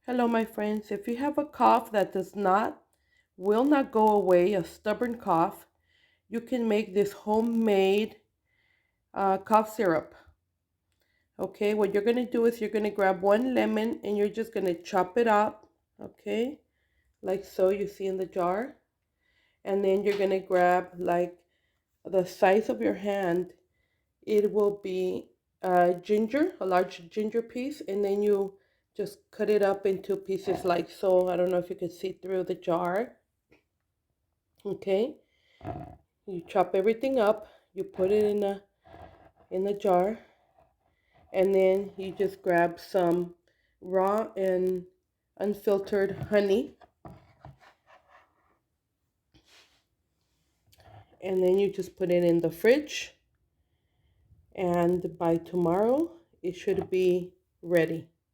Hello, my friends. If you have a cough that will not go away, a stubborn cough, you can make this homemade cough syrup. Okay, what you're going to do is you're going to grab one lemon and you're just going to chop it up. Okay, like so you see in the jar. And then you're going to grab like the size of your hand. It will be ginger, a large ginger piece, and then you just cut it up into pieces like so. I don't know if you can see through the jar. Okay, you chop everything up, you put it in the jar, and then you just grab some raw and unfiltered honey, and then you just put it in the fridge, and by tomorrow it should be ready.